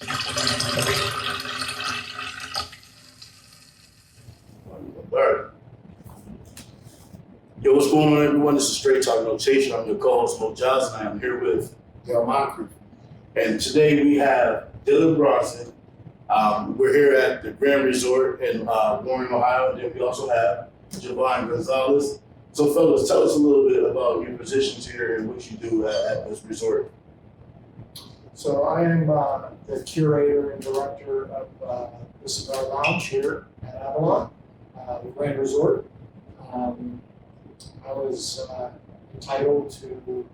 Alright. Yo, what's going on, everyone? This is Straight Talk No Chase. I'm your co-host, Mo Johnson. I am here with Moncrief. and today we have Dylan Bronson. We're here at the Grand Resort in Warren, Ohio, and then we also have Jovan Gonzalez. So, fellas, tell us a little bit about your positions here and what you do at this resort. So I am the curator and director of the Cigar Lounge here at Avalon, the Grand Resort. I was entitled to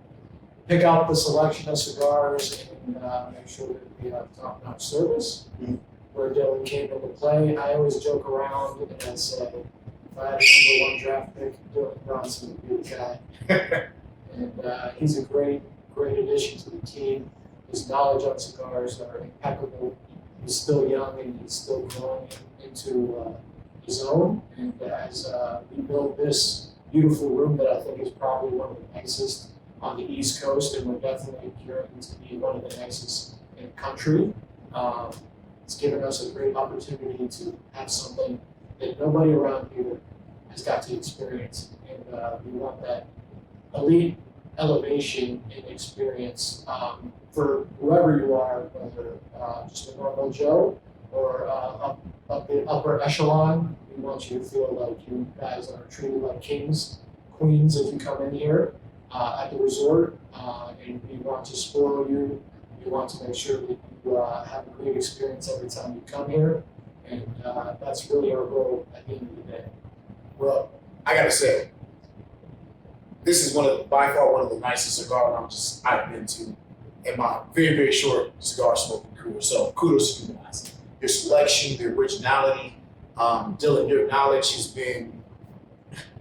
pick out the selection of cigars and make sure that we have top-notch service. Mm-hmm. Where Dylan came into play, I always joke around and say, if I had a number one draft pick, Dylan Bronson would be the guy. And he's a great addition to the team. His knowledge on cigars are impeccable. He's still young and he's still growing into his own. And as we build this beautiful room that I think is probably one of the nicest on the East Coast, and we're definitely gearing to be one of the nicest in the country, it's given us a great opportunity to have something that nobody around here has got to experience. And we want that elite elevation in experience for whoever you are, whether just a normal Joe or up the upper echelon. We want you to feel like you guys are treated like kings, queens as you come in here at the resort, and we want to spoil you. We want to make sure that you have a great experience every time you come here, and that's really our goal at the end of the day. Well, I gotta say, this is by far one of the nicest cigar lounges I've been to in my very, very short cigar smoking career. So kudos to you guys. Your selection, the originality, Dylan, your knowledge has been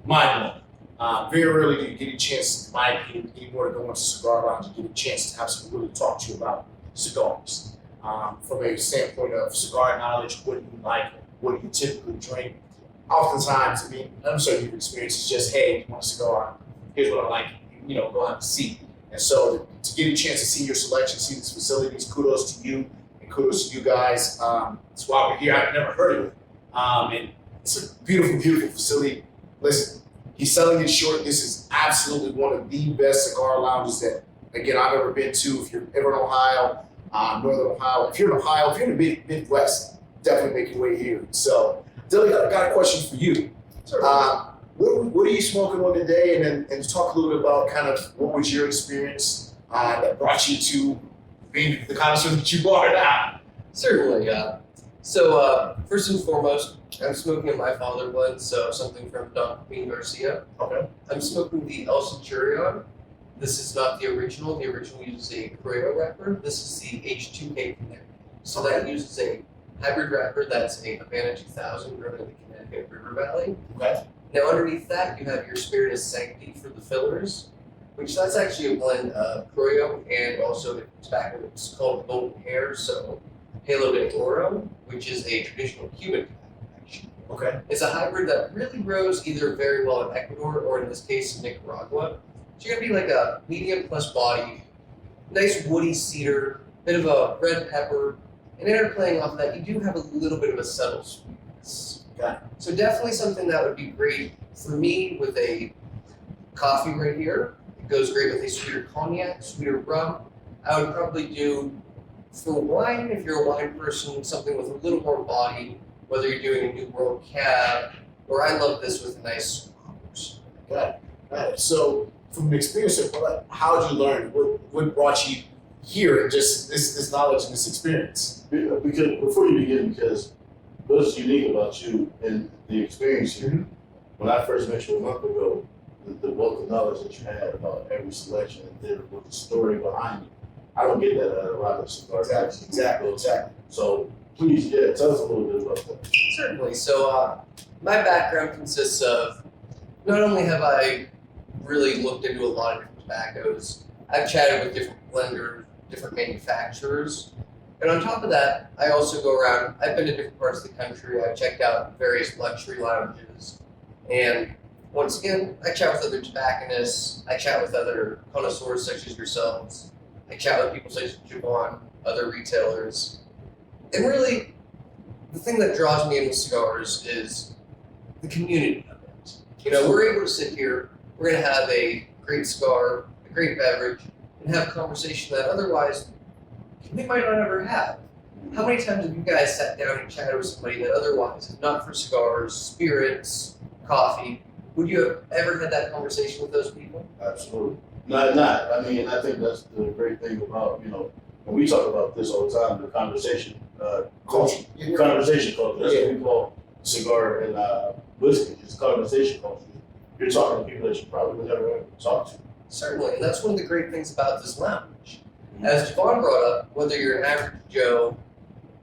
mind-blowing. Very rarely do you get a chance, in my opinion, anymore to go into cigar lounge and get a chance to have someone really talk to you about cigars. From a standpoint of cigar knowledge, what do you like, what do you typically drink? Oftentimes, I mean, I'm sure you've experienced, it's just, hey, you want a cigar? Here's what I like, go have a seat. And so to get a chance to see your selection, see these facilities, kudos to you and kudos to you guys. That's why we're here. I've never heard of it. And it's a beautiful, beautiful facility. Listen, he's selling it short. This is absolutely one of the best cigar lounges that, again, I've ever been to. If you're ever in Ohio, Northern Ohio, if you're in Ohio, if you're in the Midwest, definitely make your way here. So, Dylan, I got a question for you. Sure. What are you smoking on today? And talk a little bit about kind of what was your experience that brought you to being the connoisseur that you are now. Certainly, yeah. So first and foremost, I'm smoking my father blend, so something from Don Garcia. Okay. I'm smoking the El Centurion. This is not the original. The original uses a Privada wrapper. This is the H2K Connecticut. So that uses a hybrid wrapper that's a Havana 2000 grown in the Connecticut River Valley. Okay. Now underneath that, you have your Spiritus Sancti for the fillers, which that's actually a blend of Corojo and also the tobacco that's called Golden Hair, so Halo de Oro, which is a traditional Cuban tobacco. Okay. It's a hybrid that really grows either very well in Ecuador or in this case in Nicaragua. So you're gonna be like a medium plus body, nice woody cedar, bit of a red pepper, and interplaying off that, you do have a little bit of a subtle sweetness. Okay. So definitely something that would be great for me with a coffee right here. It goes great with a sweeter cognac, sweeter rum. I would probably do for wine, if you're a wine person, something with a little more body, whether you're doing a New World Cab, or I love this with a nice hoppers. Got it. So from an experience of how did you learn? What brought you here and just this knowledge and this experience? Because before you begin, because what's unique about you and the experience here, Mm-hmm. when I first met you a month ago, the wealth of knowledge that you had about every selection and with the story behind it, I don't get that at a lot of cigars. Exactly. So please, tell us a little bit about that. Certainly. So my background consists of, not only have I really looked into a lot of different tobaccos, I've chatted with different blenders, different manufacturers, and on top of that, I also go around, I've been to different parts of the country, I've checked out various luxury lounges, and once again, I chat with other tobacconists, I chat with other connoisseurs such as yourselves, I chat with people such as Jovan, other retailers, And really, the thing that draws me into cigars is the community of it. You know, we're able to sit here, we're going to have a great cigar, a great beverage, and have a conversation that otherwise we might not ever have. How many times have you guys sat down and chatted with somebody that otherwise, if not for cigars, spirits, coffee, would you have ever had that conversation with those people? Absolutely. Not. I mean, I think that's the great thing about, you know, when we talk about this all the time, the conversation culture. Conversation culture. That's what we call cigar and whiskey. It's conversation culture. You're talking to people that you probably would never talk to. Certainly, and that's one of the great things about this lounge. As Jovan brought up, whether you're an average Joe,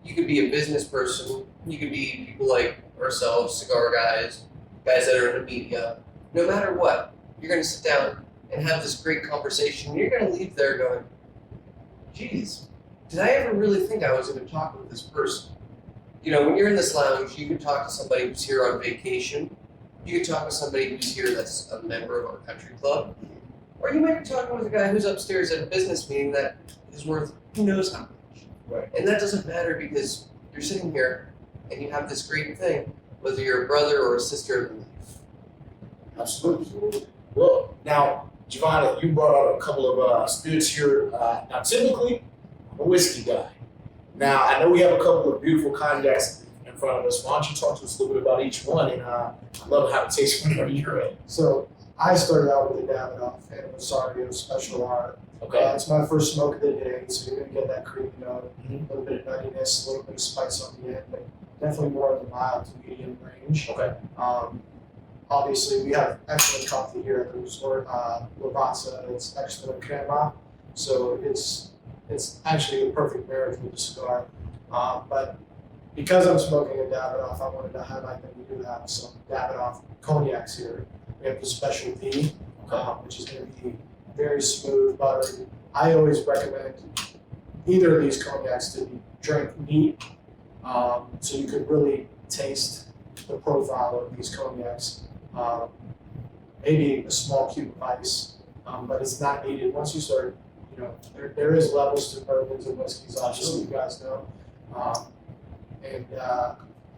you could be a business person, you could be people like ourselves, cigar guys that are in the media. No matter what, you're going to sit down and have this great conversation. You're going to leave there going, geez, did I ever really think I was going to talk with this person? You know, when you're in this lounge, you can talk to somebody who's here on vacation. You can talk to somebody who's here that's a member of our country club. Or you might be talking with a guy who's upstairs at a business meeting that is worth who knows how much. Right. And that doesn't matter because you're sitting here and you have this great thing, whether you're a brother or a sister in life. Absolutely. Well, now, Giovanna, you brought out a couple of spirits here. Now, typically, I'm a whiskey guy. Now, I know we have a couple of beautiful cognacs in front of us. Why don't you talk to us a little bit about each one? And I'd love how it tastes whenever you're ready. So I started out with a Davidoff and Rosario Special R. Okay. It's my first smoke of the day, so you're gonna get that creamy note, Mhm. a little bit of nuttiness, a little bit of spice on the end, but definitely more in the mild to medium range. Okay. Obviously, we have excellent coffee here at the resort. Lavazza, it's excellent crema, so it's actually a perfect marriage with the cigar. But because I'm smoking a Davidoff, I wanted to highlight that we do have some Davidoff cognacs here. We have the Special V, which is going to be very smooth, buttery. I always recommend either of these cognacs to be drank neat, so you could really taste the profile of these cognacs. Maybe a small cube of ice, but it's not needed. Once you start, you know, there is levels to bourbons and whiskeys, obviously, you guys know.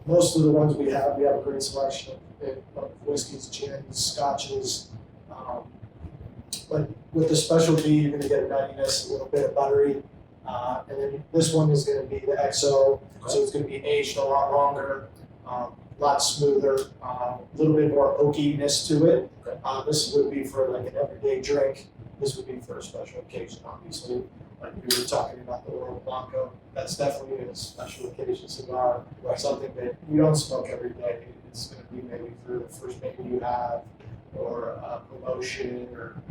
Most of the ones we have a great selection of whiskeys, gins, scotches. But with the Special V, you're going to get a nuttiness, a little bit of buttery. And then this one is going to be the XO, so it's going to be aged a lot longer, a lot smoother, a little bit more oakiness to it. This would be for like an everyday drink. This would be for a special occasion, obviously. Like we were talking about the Oro Blanco, that's definitely a special occasion cigar, something that you don't smoke every day. It's going to be maybe for the first meeting you have, or a promotion, or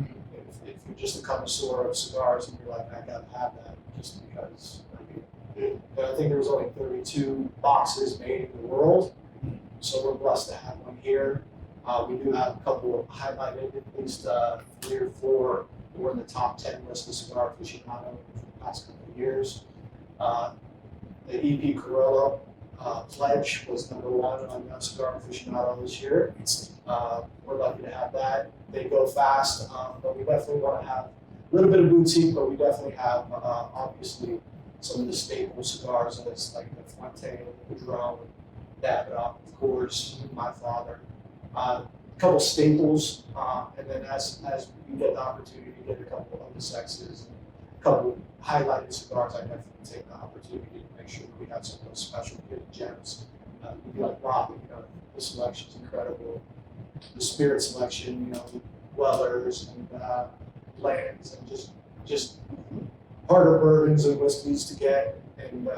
if you're just a connoisseur of cigars and you're like, I gotta have that just because. I think there's only 32 boxes made in the world, so we're blessed to have one here. We do have a couple of highlighted, at least 3 or 4. We're in the top 10 list of cigar aficionado for the past couple of years. The EP Carollo Pledge was #1 on Young Cigar Aficionado this year. We're lucky to have that. They go fast, but we definitely want to have a little bit of boutique, but we definitely have, obviously, some of the staple cigars as like the Fuente, the Padron, Davidoff, of course, my father. A couple staples, and then as we get the opportunity to get a couple of the sexes, a couple highlighted cigars, I definitely take the opportunity to make sure we have some of those special hidden gems. Like Rob, you know, the selection is incredible. The spirit selection, you know, Wellers and Blands, and just harder bourbons and whiskeys to get, and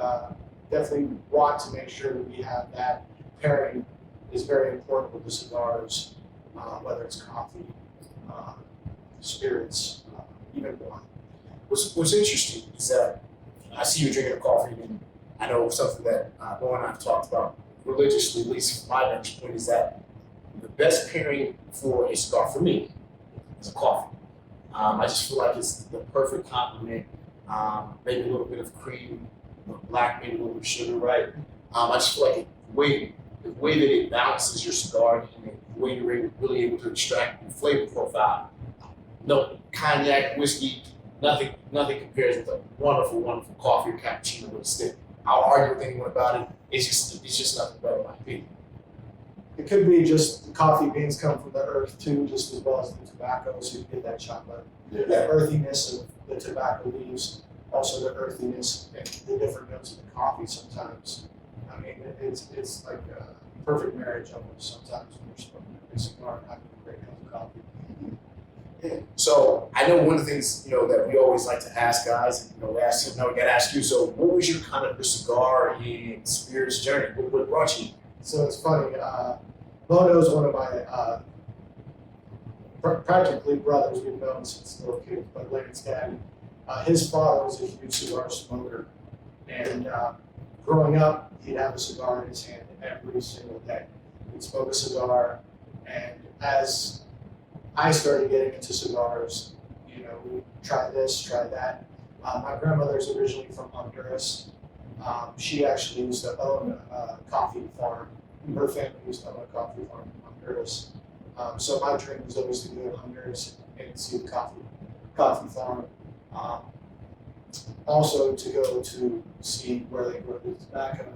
definitely want to make sure that we have that pairing is very important with the cigars, whether it's coffee, spirits, even wine. What's interesting is that I see you drinking a coffee, and I know something that Bo and I have talked about religiously, at least from my vantage point, is that the best pairing for a cigar for me is a coffee. I just feel like it's the perfect complement. Maybe a little bit of cream, black, maybe a little bit of sugar, right? I just feel like the way that it balances your cigar and the way you're really able to extract the flavor profile. No, cognac, whiskey, nothing compares with a wonderful, wonderful coffee or cappuccino with a stick. I'll argue with anyone about it. It's just nothing but in my opinion. It could be just the coffee beans come from the earth too, just as well as the tobacco, so you get that chocolate, that earthiness of the tobacco leaves, also the earthiness and the different notes of the coffee sometimes. I mean, it's like a perfect marriage almost sometimes when you're smoking a cigar and having a great cup of coffee. So I know one of the things, that we always like to ask guys, and we gotta ask you. So what was your kind of cigar and spirits journey? What brought you? So it's funny, Bono is one of my practically brothers. We've known since little kids, but like his dad. His father was a huge cigar smoker, and growing up, he'd have a cigar in his hand every single day. He'd smoke a cigar, and as I started getting into cigars, we try this, try that. My grandmother's originally from Honduras. She actually used to own a coffee farm. Her family used to own a coffee farm in Honduras. So my dream was always to go to Honduras and see the coffee farm. Also to go to see where they grow the tobacco.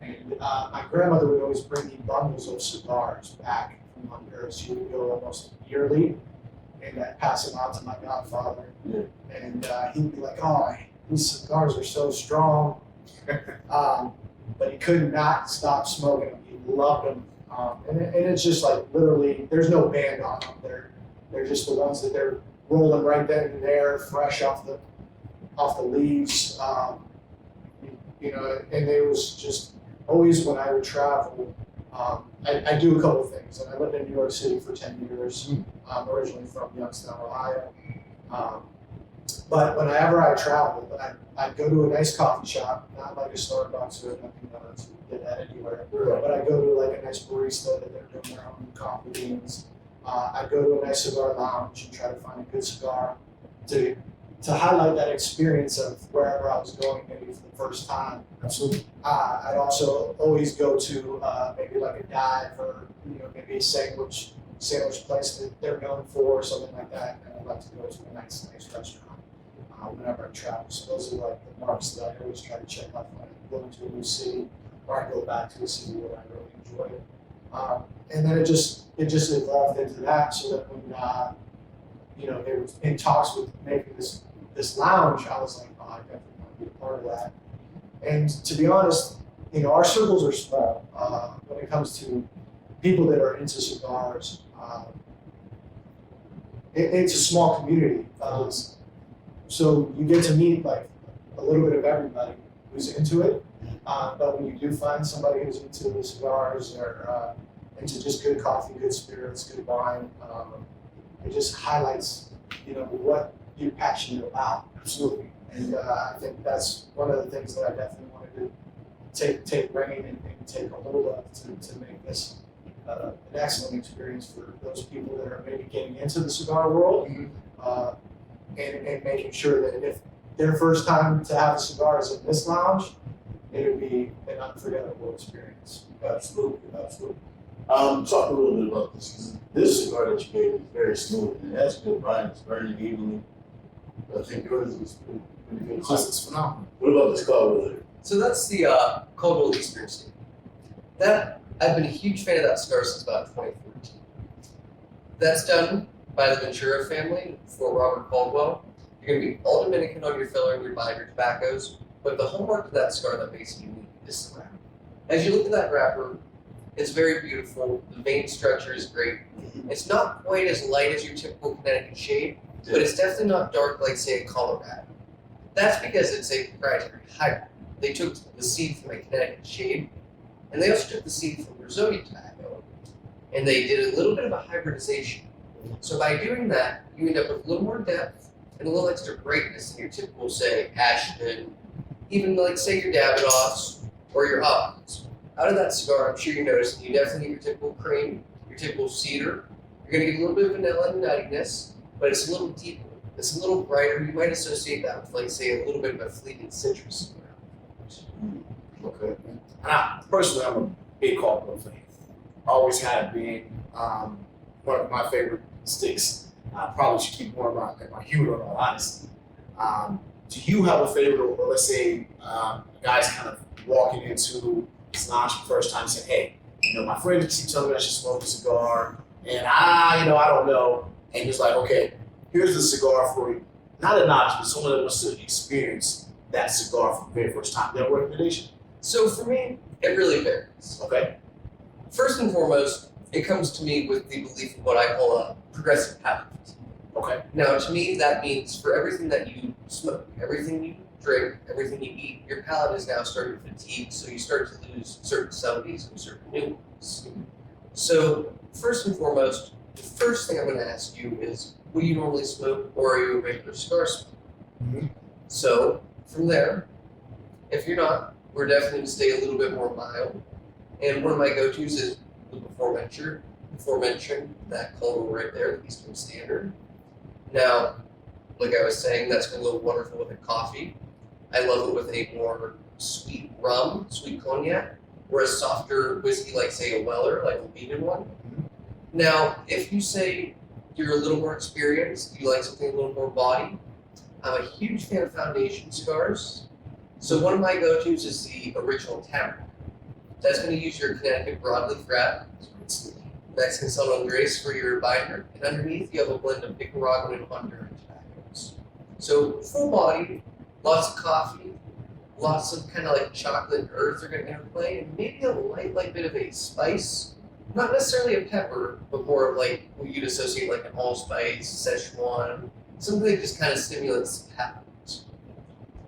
And my grandmother would always bring me bundles of cigars back from Honduras. She would go almost yearly and pass them out to my godfather. Yeah. And he'd be like, "Oh, these cigars are so strong." But he could not stop smoking them. He loved them. And it's just like literally, there's no band on them. They're just the ones that they're rolling right then and there, fresh off the leaves. And it was just always when I would travel, I do a couple things. And I lived in New York City for 10 years. I'm originally from Youngstown, Ohio. But whenever I traveled, I'd go to a nice coffee shop, not like a Starbucks or nothing to get that anywhere. But I'd go to like a nice barista that they're doing their own coffee beans. I'd go to a nice cigar lounge and try to find a good cigar to highlight that experience of wherever I was going, maybe for the first time. Absolutely. I'd also always go to maybe like a dive or maybe a sandwich place that they're known for or something like that. And I'd like to go to a nice restaurant whenever I travel. So those are like the marks that I always try to check off when I go into a new city or I go back to a city where I really enjoy it. And then it just evolved into that, so that when they were in talks with making this lounge, I was like, oh, I definitely want to be a part of that. And to be honest, our circles are small when it comes to people that are into cigars. It's a small community, so you get to meet like a little bit of everybody who's into it. But when you do find somebody who's into the cigars or into just good coffee, good spirits, good wine, it just highlights what you're passionate about. Absolutely. And I think that's one of the things that I definitely wanted to take reign and take a hold of to make this an excellent experience for those people that are maybe getting into the cigar world, and making sure that if their first time to have a cigar is in this lounge, it would be an unforgettable experience. Absolutely. Talk a little bit about this. This cigar that you made is very smooth. It has good bite. It's burning evenly. I think yours is pretty good. It's phenomenal. What about this color over there? So that's the Caldwell Eastern State. That I've been a huge fan of that cigar since about 2014. That's done by the Ventura family for Robert Caldwell. You're going to be all Dominican on your filler and your binder tobaccos, but the hallmark of that cigar that makes it unique is the wrapper. As you look at that wrapper, it's very beautiful. The vein structure is great. It's not quite as light as your typical Connecticut shade, but it's definitely not dark like, say, a Colorado. That's because it's a proprietary hybrid. They took the seed from a Connecticut shade, and they also took the seed from Brazilian tobacco, and they did a little bit of a hybridization. So by doing that, you end up with a little more depth and a little extra brightness than your typical, say, Ashton, even like, say, your Davidoffs or your Hopkins. Out of that cigar, I'm sure you noticed you definitely get your typical cream, your typical cedar. You're going to get a little bit of vanilla and nuttiness, but it's a little deeper. It's a little brighter. You might associate that with, like, say, a little bit of a fleeting citrus. Okay. And personally, I'm a big Caldwell fan. Always have been. One of my favorite sticks. I probably should keep more of my humor, in all honesty. Do you have a favorite, or let's say, guys kind of walking into this lounge for the first time, saying, "Hey, you know, my friend keeps telling me I should smoke a cigar, and I don't know." And he's like, "Okay, here's the cigar for you." Not a novice, but someone that wants to experience that cigar for the very first time. Do you have a recommendation? So for me, it really varies. Okay. First and foremost, it comes to me with the belief of what I call a progressive palate. Okay. Now, to me, that means for everything that you smoke, everything you drink, everything you eat, your palate is now starting to fatigue, so you start to lose certain subtleties and certain new ones. So, first and foremost, the first thing I'm going to ask you is, will you normally smoke, or are you a regular cigar smoker? Mm-hmm. So, from there, if you're not, we're definitely going to stay a little bit more mild. And one of my go-tos is the before mentioned that Caldwell right there, the Eastern Standard. Now, like I was saying, that's going to go wonderful with a coffee. I love it with a more sweet rum, sweet cognac, or a softer whiskey like, say, a Weller, like a vegan one. Now, if you say you're a little more experienced, you like something a little more body, I'm a huge fan of foundation cigars. So one of my go-tos is the original Tamarack. That's going to use your Connecticut broadleaf wrap, Mexican San Andres for your binder, and underneath you have a blend of Nicaraguan and Honduran tobaccos. So full body, lots of coffee, lots of kind of like chocolate and earth are going to interplay, and maybe a light bit of a spice. Not necessarily a pepper, but more of like what you'd associate like an allspice, Szechuan, something that just kind of stimulates the palate.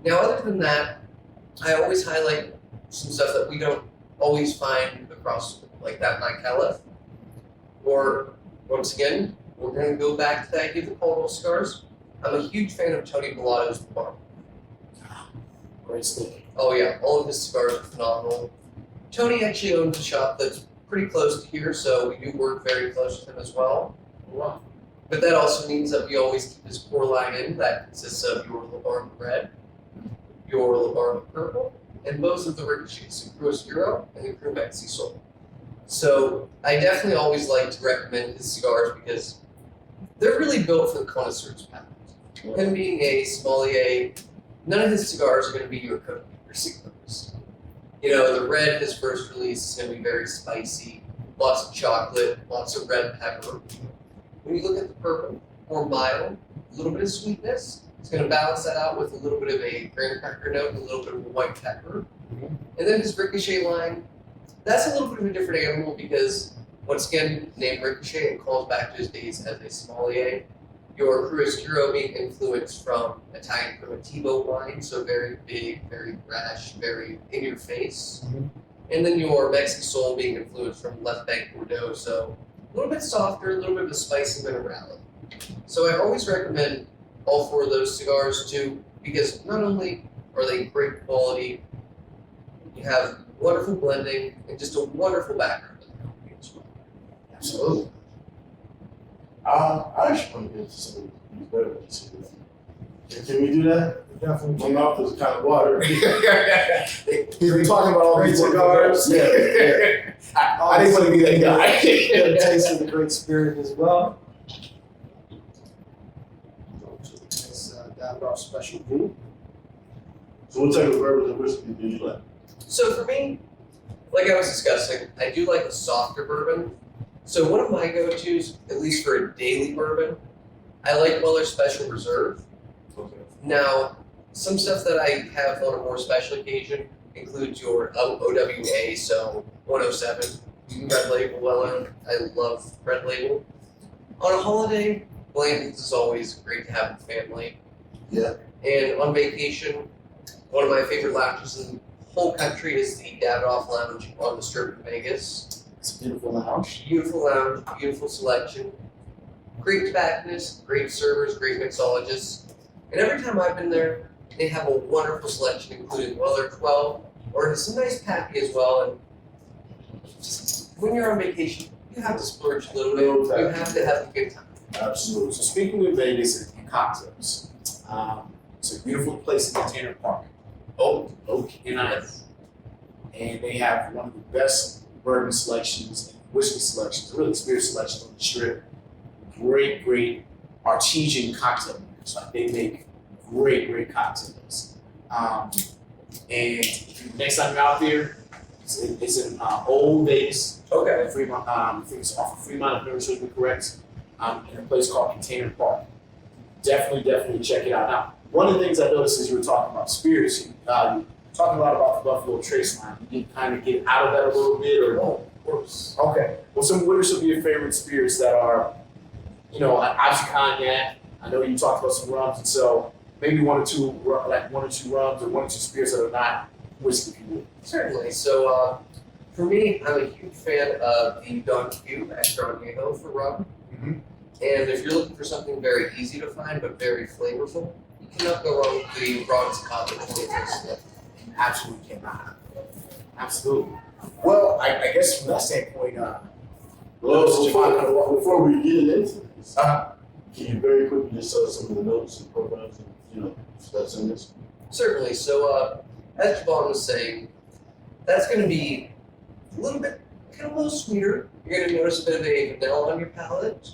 Now, other than that, I always highlight some stuff that we don't always find across like that Micallef. Or, once again, we're going to go back to the idea of the Caldwell cigars. I'm a huge fan of Tony Bellotto's Bar. Great stuff. Oh yeah, all of his cigars are phenomenal. Tony actually owns a shop that's pretty close to here, so we do work very close with him as well. Wow. But that also means that we always keep his core line in. That consists of your Labarne Red, your Labarne Purple, and both of the ricochets, the Cruz Euro and the Crew Mexi Sol. So I definitely always like to recommend his cigars because they're really built for the connoisseur's palate. Him being a sommelier, none of his cigars are going to be your cognac or cigars. You know, the red, his first release, is going to be very spicy, lots of chocolate, lots of red pepper. When you look at the purple, more mild, a little bit of sweetness. It's going to balance that out with a little bit of a graham cracker note and a little bit of a white pepper. And then his Ricochet line, that's a little bit of a different animal because, once again, named Ricochet, it calls back to his days as a sommelier. Your Cruz Euro being influenced from Italian Primitivo wine, so very big, very brash, very in your face. And then your Mexi Sol being influenced from Left Bank Bordeaux, so a little bit softer, a little bit of a spicy minerality. So I always recommend all four of those cigars too, because not only are they great quality, you have wonderful blending and just a wonderful background in the company as well. Absolutely. I actually want to get into some of these beverages. Can we do that? Definitely. My mouth is kind of watery. He's been talking about all these cigars. Yeah, yeah. I didn't want to be that guy. Get a taste of the great spirit as well. It's Davidoff Special Brew. So what type of bourbon and whiskey do you like? So for me, like I was discussing, I do like a softer bourbon. So one of my go-tos, at least for a daily bourbon, I like Weller's Special Reserve. Okay. Now, some stuff that I have on a more special occasion includes your OWA, so 107, Red Label Weller. I love Red Label. On a holiday, Blandings is always great to have with family. Yeah. And on vacation, one of my favorite lounges in the whole country is the Davidoff Lounge on the Strip in Vegas. It's a beautiful lounge. Beautiful lounge, beautiful selection, great tobacconists, great servers, great mixologists. And every time I've been there, they have a wonderful selection, including Weller 12, or some nice pappy as well. And just when you're on vacation, you have to splurge a little bit. You have to have a good time. Absolutely. So speaking of Vegas and cocktails, it's a beautiful place in Container Park. Oak in Idaho. And they have one of the best bourbon selections and whiskey selections, really spirit selections on the strip. Great artesian cocktail makers. Like they make great cocktails. And next time you're out there, it's in Old Vegas. Okay. Fremont, I think it's off of Fremont, if memory serves me correct, in a place called Container Park. Definitely check it out. Now, one of the things I noticed as you were talking about spirits, you talking a lot about the Buffalo Trace line. You can kind of get out of that a little bit, or Oh, of course. okay. Well, what are some of your favorite spirits that are, obviously cognac. I know you talked about some rums, and so maybe one or two rums or one or two spirits that are not whiskey, if you will. Certainly. So, for me, I'm a huge fan of the Don Q extra añejo for rum. Mm-hmm. And if you're looking for something very easy to find but very flavorful, you cannot go wrong with the bronze copper. Absolutely cannot. Absolutely. Well, I guess from that standpoint, Well, before we get into this, uh, can you very quickly just tell us some of the notes and profiles and that's in this? Certainly. So, as Jovan was saying, that's going to be a little bit, kind of a little sweeter. You're going to notice a bit of a vanilla on your palate.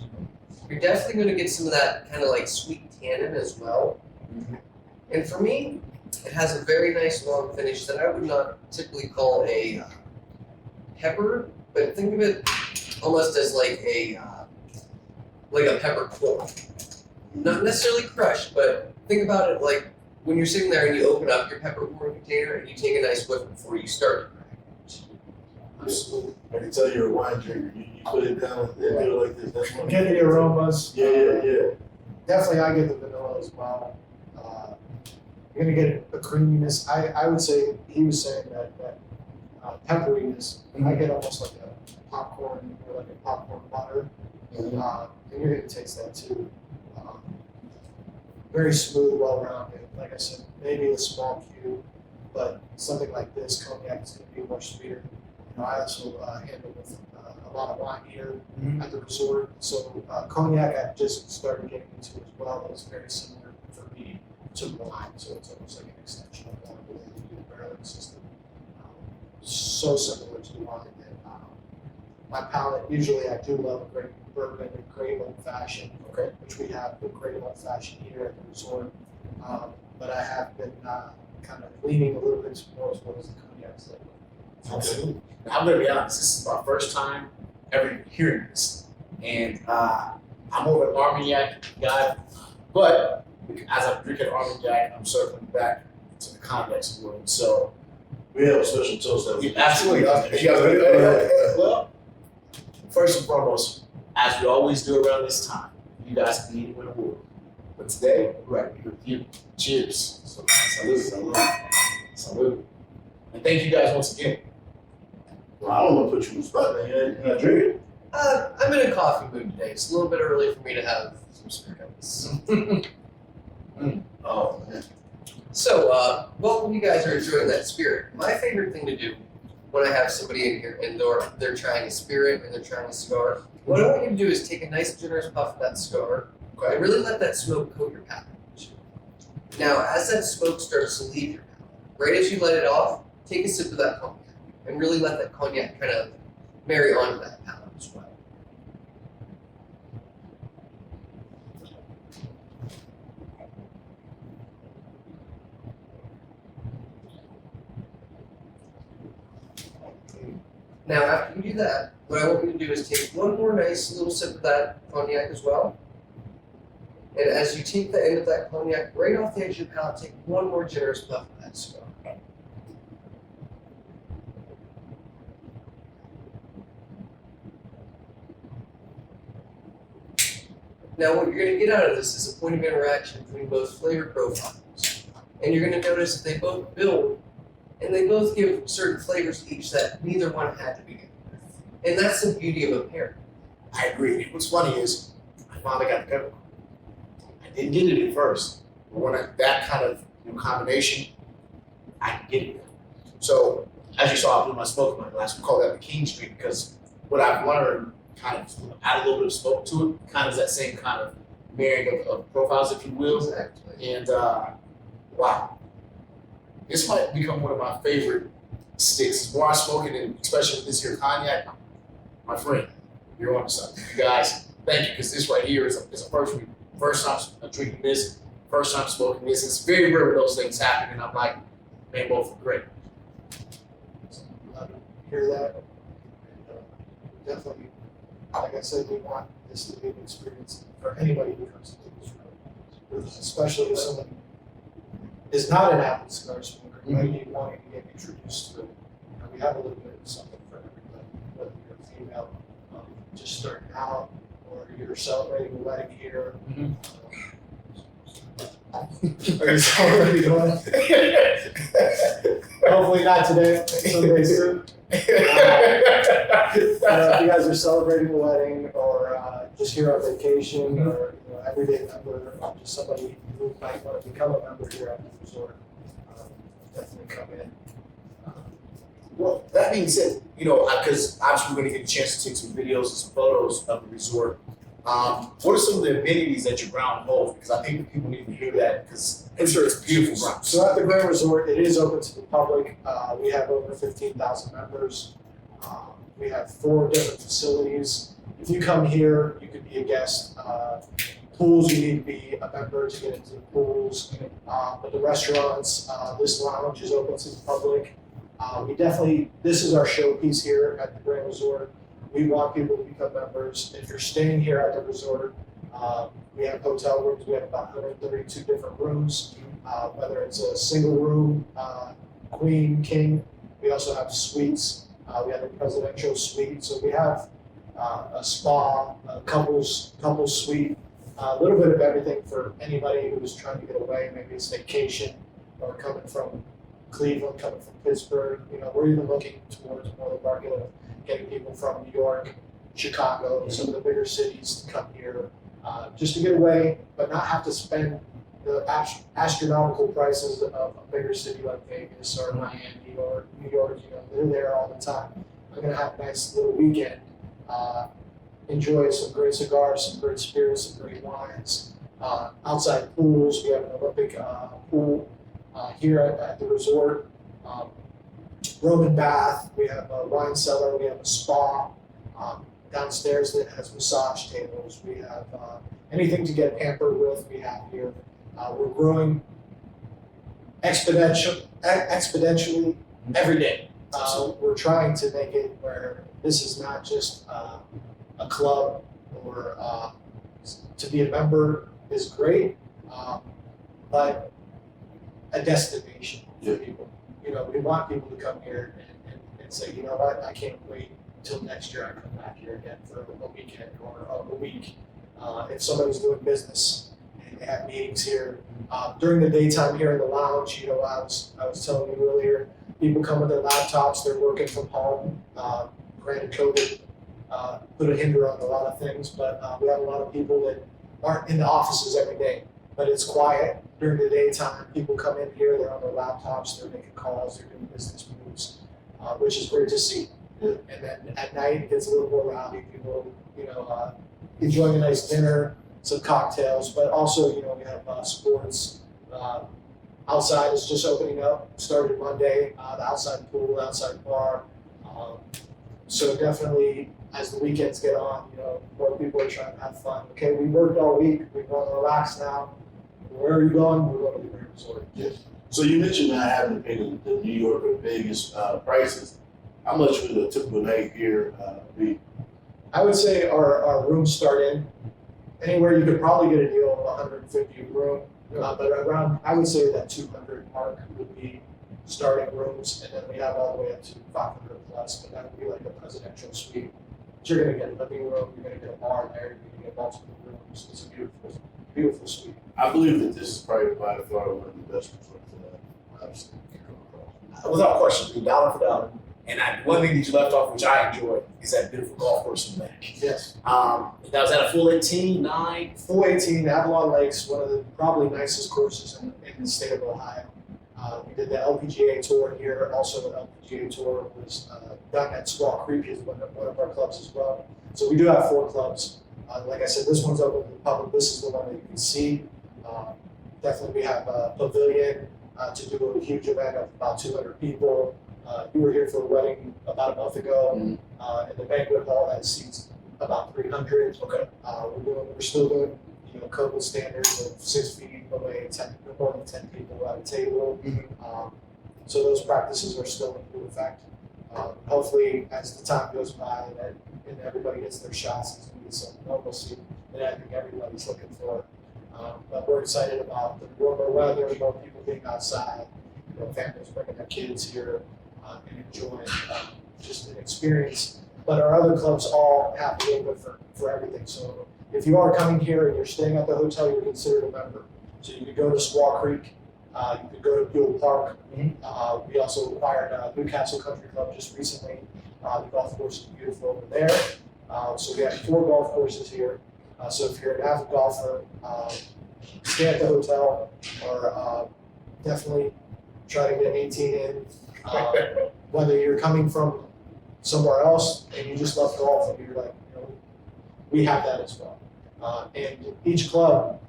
You're definitely going to get some of that kind of like sweet tannin as well. And for me, it has a very nice long finish that I would not typically call a pepper, but think of it almost as like a peppercorn. Not necessarily crushed, but think about it like when you're sitting there and you open up your peppercorn container and you take a nice whiff before you start to grind. absolutely. I can tell you're a wine drinker. You put it down and do it like this. That's one. Get the aromas. Yeah. Definitely, I get the vanilla as well. You're gonna get a creaminess. I would say he was saying that pepperiness. I get almost like a popcorn or like a popcorn butter, and you're gonna taste that too. Very smooth, well-rounded. Like I said, maybe a small cube, but something like this, cognac is gonna be more sweeter. I also handle with a lot of wine here at the resort. So cognac I've just started getting into as well. It's very similar for me to wine. So it's almost like an extension of wine the way we do the barreling system. So similar to wine that my palate, usually I do love a great bourbon and great old fashioned, which we have a great old fashioned here at the resort. But I have been kind of leaning a little bit more towards the cognacs lately. Absolutely. Now, I'm going to be honest, this is my first time ever hearing this. And I'm more of an Armagnac guy, but as I'm drinking Armagnac, I'm circling back to the cognacs world. So, We have a special toast that we absolutely. Well, first and foremost, as we always do around this time, you guys can eat win a award. But today, we're right here with you. Cheers. So, salute. And thank you guys once again. Well, I don't want to put you on the spot, man. Can I drink it? I'm in a coffee mood today. It's a little bit early for me to have some spirits. Oh, man. So, well, you guys are enjoying that spirit. My favorite thing to do when I have somebody in here and they're trying a spirit and they're trying a cigar, what I want you to do is take a nice generous puff of that cigar and really let that smoke coat your palate. Now, as that smoke starts to leave your palate, right as you let it off, take a sip of that cognac and really let that cognac kind of marry onto that palate as well. Now, after you do that, what I want you to do is take one more nice little sip of that cognac as well. And as you take the end of that cognac right off the edge of your palate, take one more generous puff of that cigar. Now, what you're going to get out of this is a point of interaction between both flavor profiles. And you're going to notice that they both build and they both give certain flavors to each that neither one had to begin with. And that's the beauty of a pairing. I agree. What's funny is I finally got the peppercorn. I didn't get it at first, but when that kind of combination, I can get it. So as you saw, I blew my smoke in my glass. We call that the King Street because what I've learned kind of add a little bit of smoke to it, kind of that same kind of marrying of profiles, if you will. Exactly. And wow, this might become one of my favorite sticks. The more I smoke it, and especially with this here cognac, my friend, you're on to something. You guys, thank you, because this right here is a first time drinking this, first time smoking this. It's very rare when those things happen, and I'm like, They both were great. Glad to hear that. And, definitely, like I said, we want this to be an experience for anybody who comes to this room, especially if someone is not an avid cigar smoker, maybe wanting to get introduced to it. You know, we have a little bit of something for everybody, whether you're a female, just starting out, or you're celebrating a wedding here. Are you celebrating a wedding? Hopefully not today, someday soon. If you guys are celebrating a wedding, or just here on vacation, or everyday member, just somebody who might want to become a member here at the resort, definitely come in. Well, that being said, because obviously we're going to get a chance to take some videos and some photos of the resort. What are some of the amenities that your ground holds? Because I think that people need to hear that, because I'm sure it's beautiful ground. So at the Grand Resort, it is open to the public. We have over 15,000 members. We have 4 different facilities. If you come here, you could be a guest. Pools, you need to be a member to get into the pools. But the restaurants, this lounge is open to the public. This is our showpiece here at the Grand Resort. We want people to become members. If you're staying here at the resort, we have hotel rooms. We have about 132 different rooms, whether it's a single room, queen, king. We also have suites. We have a presidential suite. So we have a spa, a couples suite, a little bit of everything for anybody who's trying to get away. Maybe it's vacation, or coming from Cleveland, coming from Pittsburgh. We're even looking towards more the market of getting people from New York, Chicago, some of the bigger cities to come here, just to get away, but not have to spend the astronomical prices of a bigger city like Vegas or Miami or New York. They're there all the time. I'm gonna have a nice little weekend, enjoy some great cigars, some great spirits, some great wines. Outside pools, we have an Olympic pool here at the resort. Roman bath, we have a wine cellar, we have a spa downstairs that has massage tables. We have anything to get pampered with, we have here. We're growing exponentially every day. We're trying to make it where this is not just a club, or to be a member is great, but a destination for people. We want people to come here and say, you know what, I can't wait until next year I come back here again for a weekend or a week. If somebody's doing business and they have meetings here, during the daytime here in the lounge, I was telling you earlier, people come with their laptops, they're working from home. Granted, COVID put a hinder on a lot of things, but we have a lot of people that aren't in the offices every day, but it's quiet. During the daytime, people come in here, they're on their laptops, they're making calls, they're doing business moves, which is great to see. And then at night, it gets a little more rowdy. People, enjoying a nice dinner, some cocktails, but also, we have sports. Outside is just opening up, started Monday, the outside pool, outside bar. So definitely, as the weekends get on, more people are trying to have fun. Okay, we worked all week, we want to relax now. Where are you going? We're going to the Grand Resort. Yes. So you mentioned not having to pay the New York or Vegas prices. How much would a typical night here be? I would say our rooms start in anywhere. You could probably get a deal of 150 a room, but around, I would say that 200 mark would be starting rooms, and then we have all the way up to 500 plus, but that would be like a presidential suite. But you're going to get a living room, you're going to get a bar there, you're going to get multiple rooms. It's a beautiful suite. I believe that this is probably by far one of the best resorts that I've seen. Without question, dollar for dollar. And one thing that you left off, which I enjoyed, is that beautiful golf course in the back. Yes. That was at a full 18, 9? Full 18, Avalon Lakes, one of the probably nicest courses in the state of Ohio. We did the LPGA tour here. Also, the LPGA tour was done at Squaw Creek, is one of our clubs as well. So we do have 4 clubs. Like I said, this one's open to the public. This is the one that you can see. Definitely, we have a pavilion to do a huge event of about 200 people. You were here for a wedding about a month ago, and the banquet hall that seats about 300. Okay. We're still doing, COVID standards of 6 feet away, more than 10 people at a table. So those practices are still in full effect. Hopefully, as the time goes by and everybody gets their shots, as we get some normalcy that I think everybody's looking for. But we're excited about the warmer weather, more people being outside, families bringing their kids here and enjoying just an experience. But our other clubs all have a little bit for everything. So if you are coming here and you're staying at the hotel, you're considered a member. So you could go to Squaw Creek, you could go to Buell Park. We also acquired Newcastle Country Club just recently. The golf course is beautiful over there. So we have 4 golf courses here. So if you're an avid golfer, stay at the hotel or definitely try to get 18 in. Whether you're coming from somewhere else and you just love golf and you're like, we have that as well. And each club,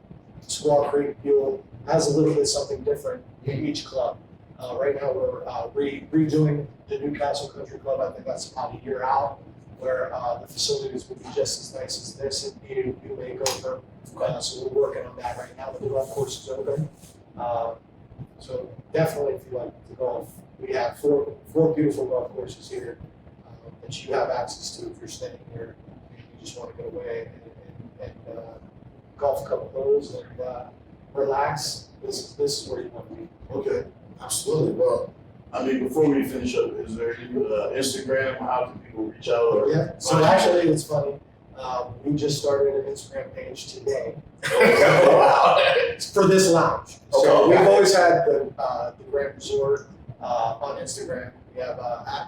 Squaw Creek, Buell, has a little bit something different in each club. Right now we're redoing the Newcastle Country Club. I think that's about a year out, where the facilities will be just as nice as this and need a new makeover. So we're working on that right now. The golf course is open. So definitely, if you like to golf, we have four beautiful golf courses here that you have access to if you're staying here. You just want to get away and golf a couple holes and relax. This is where you want to be. Okay, absolutely. Well, I mean, before we finish up, is there any Instagram? How can people reach out? Or Yeah. So actually, it's funny. We just started an Instagram page today. Wow. For this lounge. So Okay. we've always had the Grand Resort on Instagram. We have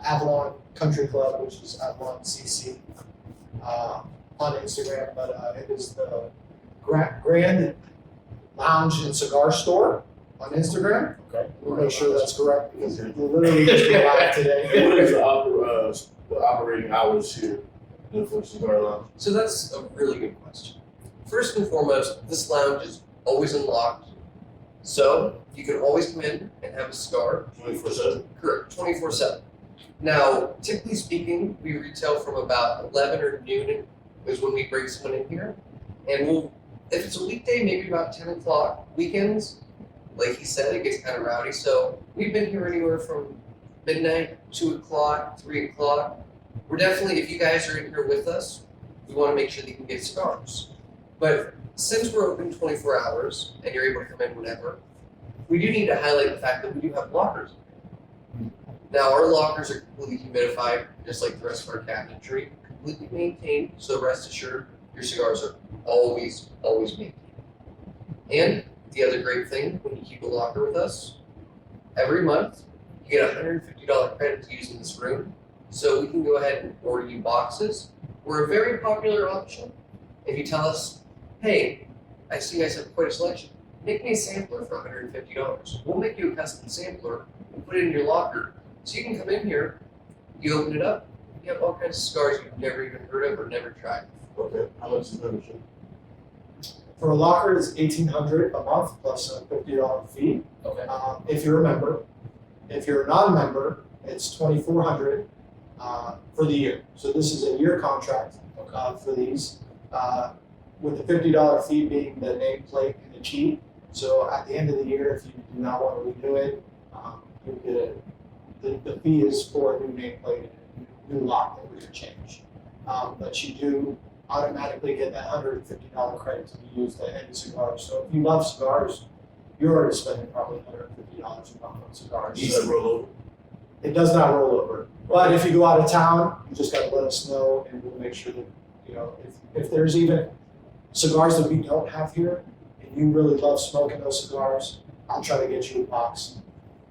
Avalon Country Club, which is Avalon CC, on Instagram, but it is the Grand Lounge and Cigar Store on Instagram. Okay. We'll make sure that's correct because we're literally just being live today. What is the operating hours here for Cigar Lounge? So that's a really good question. First and foremost, this lounge is always unlocked. So you can always come in and have a cigar. 24/7? Correct, 24/7. Now, typically speaking, we retail from about 11 or noon is when we bring someone in here. And we'll, if it's a weekday, maybe about 10 o'clock. Weekends, like he said, it gets kind of rowdy. So we've been here anywhere from midnight, 2 o'clock, 3 o'clock. We're definitely, if you guys are in here with us, we want to make sure that you can get cigars. But since we're open 24 hours and you're able to come in whenever, we do need to highlight the fact that we do have lockers. Now, our lockers are completely humidified, just like the rest of our cabinetry, completely maintained, so rest assured, your cigars are always maintained. And the other great thing, when you keep a locker with us, every month, you get a $150 credit to use in this room, so we can go ahead and order you boxes. We're a very popular option. If you tell us, hey, I see you guys have quite a selection, make me a sampler for $150. We'll make you a custom sampler and put it in your locker. So you can come in here, you open it up, you have all kinds of cigars you've never even heard of or never tried. Okay. How much is membership? For a locker, it's $1,800 a month plus a $50 fee. Okay. If you're a member. If you're a non-member, it's $2,400 for the year. So this is a year contract for these, with the $50 fee being the nameplate and the key. So at the end of the year, if you do not want to renew it, you get it. The fee is for a new nameplate and a new lock that we can change. But you do automatically get that $150 credit to be used at any cigar. So if you love cigars, you're already spending probably $150 a month on cigars. Does that roll over? It does not roll over. But if you go out of town, you just gotta let us know and we'll make sure that, if there's even cigars that we don't have here and you really love smoking those cigars, I'll try to get you a box.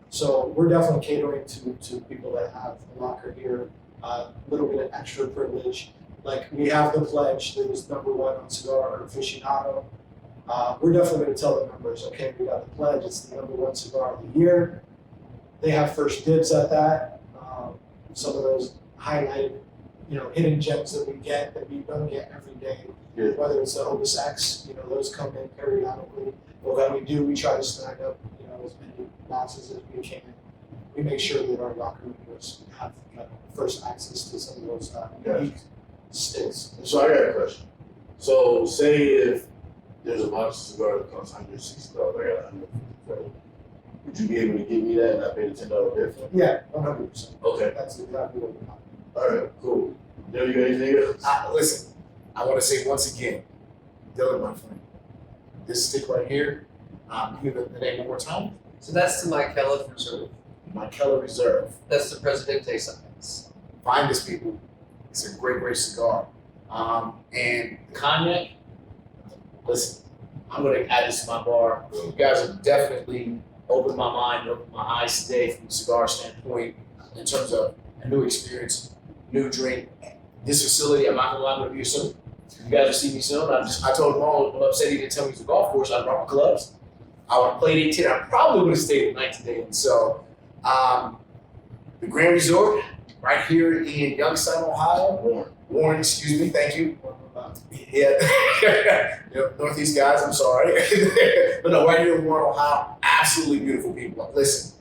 So we're definitely catering to people that have a locker here, a little bit of extra privilege. Like we have the pledge that is #1 on Cigar Aficionado. We're definitely going to tell the members, okay, we got the pledge, it's the #1 cigar of the year. They have first dibs at that. Some of those highlighted, hidden gems that we get that we don't get every day. Yeah. Whether it's the Opus X, those come in periodically. But when we do, we try to snag up, as many boxes as we can. We make sure that our locker members have first access to some of those unique sticks. So I got a question. So say if there's a box of cigars that costs $160, I got $150. would you be able to give me that and I pay the $10 difference? Yeah, 100%. Okay. That's exactly what we're talking All right, cool. Dylan, you got anything else? Listen, I want to say once again, Dylan, my friend, this stick right here, give it the name one more time. So that's the Micallef Reserva. Micallef Reserve. That's the Presidente size. Find this, people. It's a great, great cigar. And cognac, listen, I'm going to add this to my bar. You guys have definitely opened my mind, opened my eyes today from a cigar standpoint in terms of a new experience, new drink. This facility, I'm not going to lie, I'm going to be soon. You guys will see me soon. I told Marlon, I'm upset he didn't tell me it was a golf course. I brought my clubs. I would have played 18. I probably would have stayed the night today. And so, the Grand Resort, right here in Youngstown, Ohio. Warren, excuse me, thank you. Yeah, Northeast guys, I'm sorry. But no, right here in Warren, Ohio, absolutely beautiful people. Listen,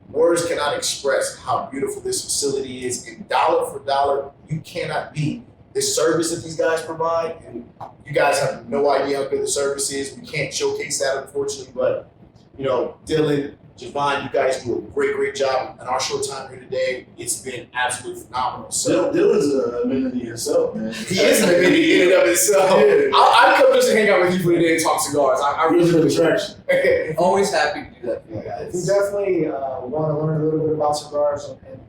words cannot express how beautiful this facility is. And dollar for dollar, you cannot beat the service that these guys provide. And you guys have no idea how good the service is. We can't showcase that, unfortunately, but Dylan, Jovan, you guys do a great, great job. In our short time here today, it's been absolutely phenomenal. So Dylan's an amenity himself, man. he is an amenity in and of itself. Yeah. I'd come just to hang out with you for the day and talk cigars. I really He's an appreciate attraction. it. Always happy to do that for you about. If guys. you definitely want to learn a little bit about cigars and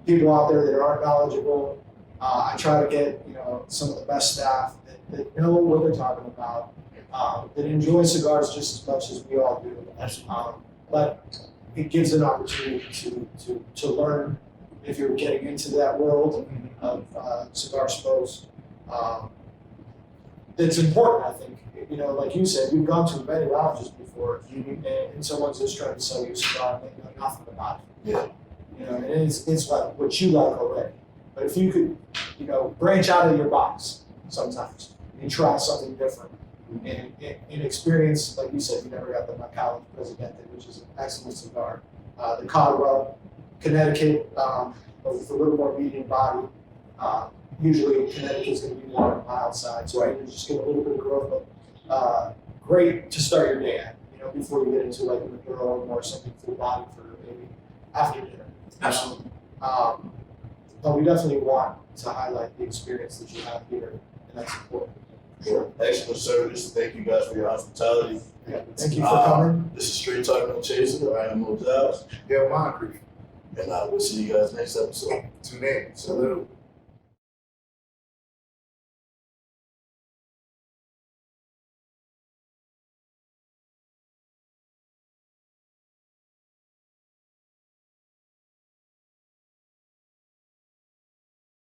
people out there that aren't knowledgeable, I try to get some of the best staff that know what they're talking about, that enjoy cigars just as much as we all do. But it gives an opportunity to learn if you're getting into that world of cigar smokes. It's important, I think. Like you said, you've gone to many lounges before, and someone's just trying to sell you a cigar and they know nothing about it. Yeah. And it's like what you like already. But if you could, branch out of your box sometimes and try something different. And experience, like you said, you never got the Micallef Presidente, which is an excellent cigar. The Colorado, Connecticut, with a little more medium body. Usually Connecticut's going to be more on the mild side, so you just get a little bit of growth. But great to start your day at, before you get into like a Maduro or something full body for maybe after dinner. Absolutely. But we definitely want to highlight the experience that you have here, and that's important. Sure. Excellent service. Thank you guys for your hospitality. Yeah, thank you for coming. This is Straight Talk No Chaser. I am Mo Giles. Del Moncrief. And I will see you guys next episode. Tune in. Salute.